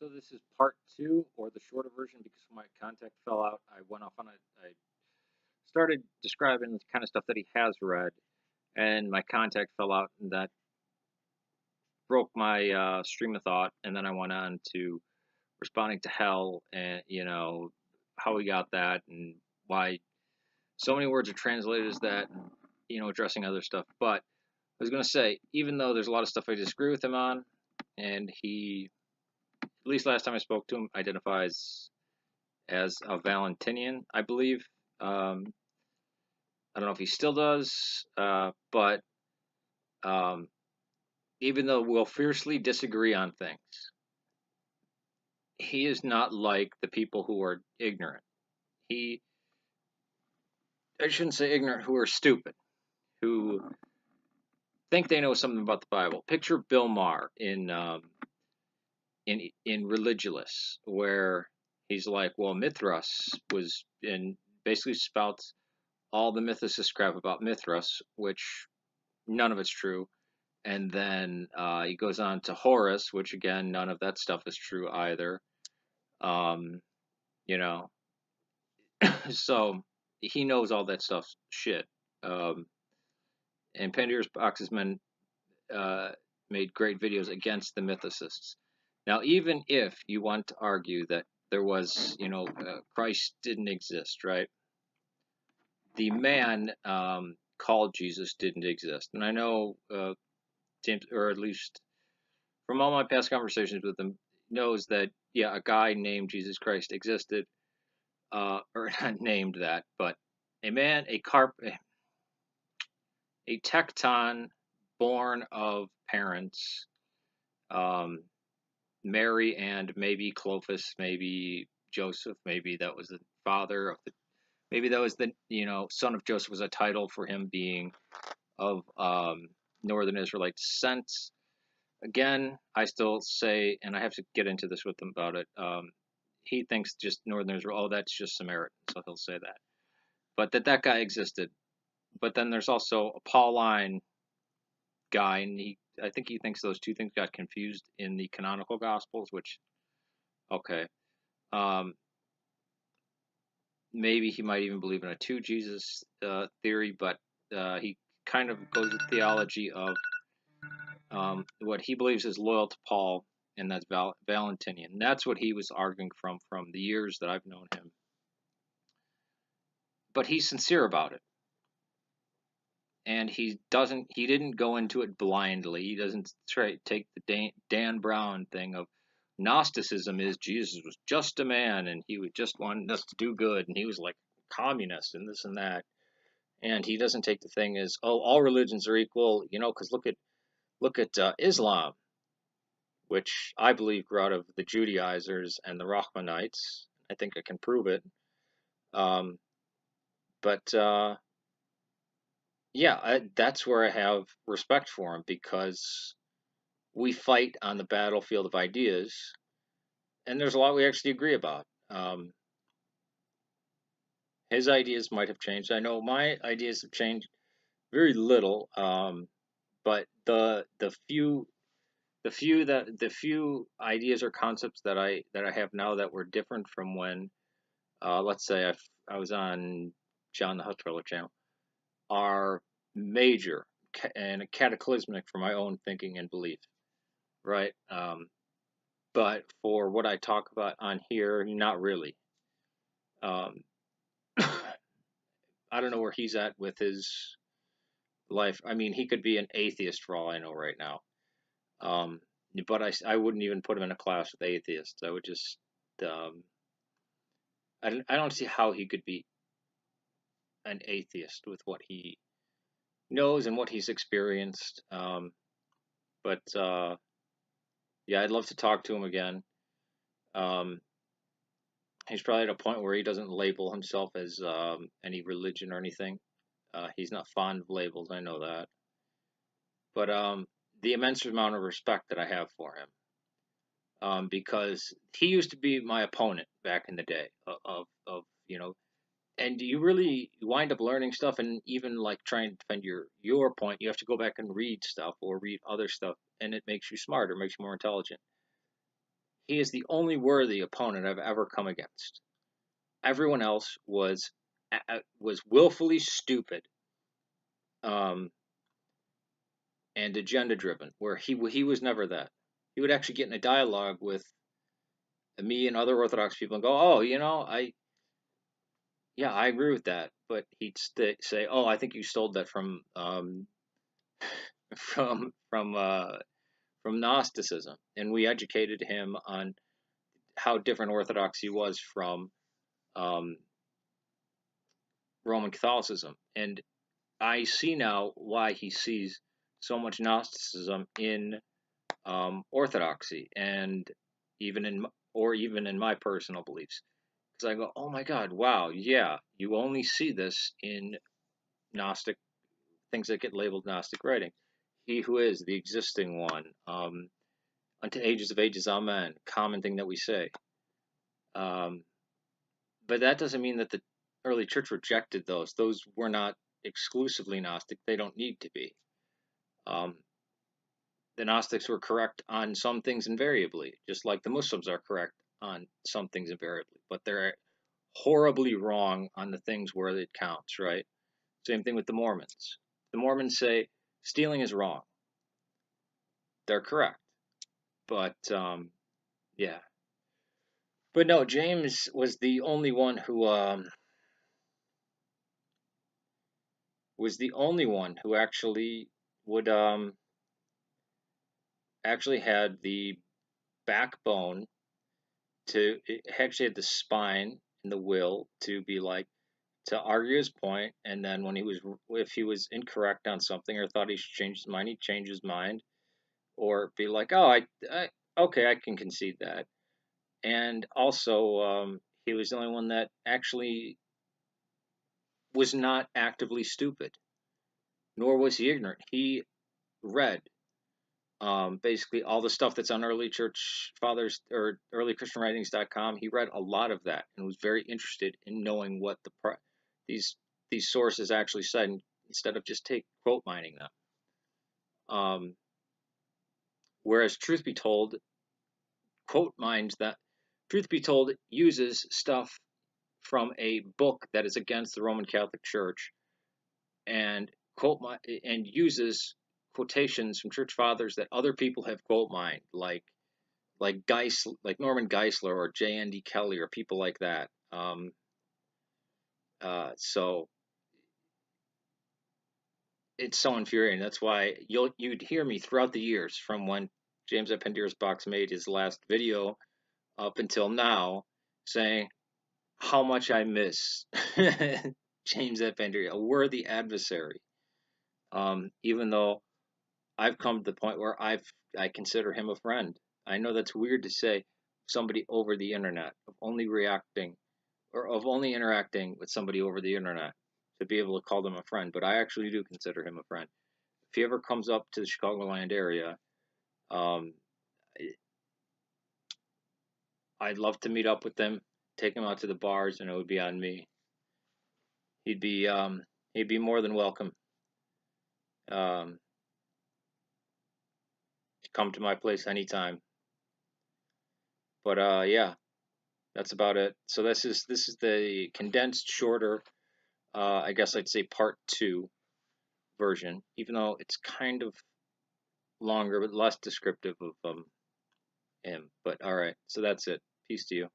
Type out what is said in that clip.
So this is part two, or the shorter version, because my contact fell out. I went off on I started describing the kind of stuff that he has read, and my contact fell out, and that broke my stream of thought. And then I went on to responding to hell, and how we got that, and why so many words are translated as that, and addressing other stuff. But I was gonna say, even though there's a lot of stuff I disagree with him on, and he, at least last time I spoke to him, identifies as a Valentinian, I believe. I don't know if he still does, but um, even though we'll fiercely disagree on things, he is not like the people who are ignorant. He, I shouldn't say ignorant, who are stupid, who think they know something about the Bible. Picture Bill Maher in Religulous, where he's like, well, Mithras was in basically spouts all the mythicist crap about Mithras, which none of it's true. And then he goes on to Horus, which again, none of that stuff is true either. Um, you know, so he knows all that stuff shit. Um, and Pandirasbox has been made great videos against the mythicists. Now, even if you want to argue that there was, Christ didn't exist, right? The man called Jesus didn't exist, and I know James, or at least from all my past conversations with him, knows that yeah, a guy named Jesus Christ existed, or not named that, but a man, a tecton born of parents, um, Mary and maybe Clovis, maybe Joseph, maybe that was the father of the, maybe that was the son of Joseph was a title for him being of Northern Israelite descent. Again, I still say, and I have to get into this with him about it. He thinks just Northern Israel, oh, that's just Samaritan, so he'll say that. But that guy existed. But then there's also a Pauline guy, and I think he thinks those two things got confused in the canonical Gospels, which, okay. Um, Maybe he might even believe in a two Jesus theory, but he kind of goes with theology of what he believes is loyal to Paul, and that's Valentinian. That's what he was arguing from the years that I've known him. But he's sincere about it, and he didn't go into it blindly. He doesn't take the Dan Brown thing of Gnosticism is Jesus was just a man, and he would just wanted us to do good, and he was like communist and this and that. And he doesn't take the thing as, oh, all religions are equal, because look at Islam, which I believe grew out of the Judaizers and the Rahmanites. I think I can prove it. Um, but yeah, that's where I have respect for him, because we fight on the battlefield of ideas, and there's a lot we actually agree about. His ideas might have changed. I know my ideas have changed very little, but the few ideas or concepts that I have now that were different from when, let's say I was on John the Hutchfeller channel, are major and cataclysmic for my own thinking and belief, right? But for what I talk about on here, not really. Um, I don't know where he's at with his life. I mean, he could be an atheist for all I know right now. Um, but I wouldn't even put him in a class with atheists. I would just, um, I don't see how he could be an atheist with what he knows and what he's experienced. But yeah, I'd love to talk to him again. Um, he's probably at a point where he doesn't label himself as any religion or anything. He's not fond of labels, I know that. But the immense amount of respect that I have for him, because he used to be my opponent back in the day of and you really wind up learning stuff, and even like trying to defend your point, you have to go back and read stuff or read other stuff, and it makes you smarter, makes you more intelligent. he is the only worthy opponent I've ever come against. Everyone else was willfully stupid, um, and agenda driven. Where he was never that. He would actually get in a dialogue with me and other Orthodox people and go, "Oh, yeah, I agree with that," but he'd say, "Oh, I think you stole that from from uh, from Gnosticism," and we educated him on how different Orthodoxy was from um, Roman Catholicism, and I see now why he sees so much Gnosticism in Orthodoxy, and even in even in my personal beliefs, because I go, "Oh my God, wow, yeah, you only see this in Gnostic things that get labeled Gnostic writing. He who is the existing one, unto ages of ages, amen," common thing that we say. Um, but that doesn't mean that the early church rejected those. Those were not exclusively Gnostic. They don't need to be. Um, the Gnostics were correct on some things invariably, just like the Muslims are correct on some things invariably, but they're horribly wrong on the things where it counts, right? Same thing with the Mormons. The Mormons say stealing is wrong. They're correct, but yeah. But no, James was the only one who actually would actually had the backbone to actually had the spine and the will to be like to argue his point, and then when he was if he was incorrect on something or thought he should change his mind, he'd change his mind or be like, oh, I okay, I can concede that. And also, he was the only one that actually was not actively stupid, nor was he ignorant. He read basically all the stuff that's on early church fathers or earlychristianwritings.com. He read a lot of that and was very interested in knowing what these these sources actually said, instead of just take quote mining them. Whereas truth be told, quote mines that truth be told uses stuff from a book that is against the Roman Catholic Church and and uses quotations from church fathers that other people have quote mined, like Norman Geisler or J.N.D. Kelly or people like that. So it's so infuriating. That's why you'd hear me throughout the years from when James Pandirasbox made his last video up until now saying how much I miss James Pandir, a worthy adversary. Even though I've come to the point where I consider him a friend. I know that's weird to say somebody over the internet, of only reacting or of only interacting with somebody over the internet to be able to call them a friend, but I actually do consider him a friend. If he ever comes up to the Chicagoland area, um, I'd love to meet up with him, take him out to the bars, and it would be on me. He'd be he'd be more than welcome to come to my place anytime. But yeah, that's about it. So this is the condensed, shorter, I guess I'd say part two version, even though it's kind of longer but less descriptive of him. But all right, so that's it. Peace to you.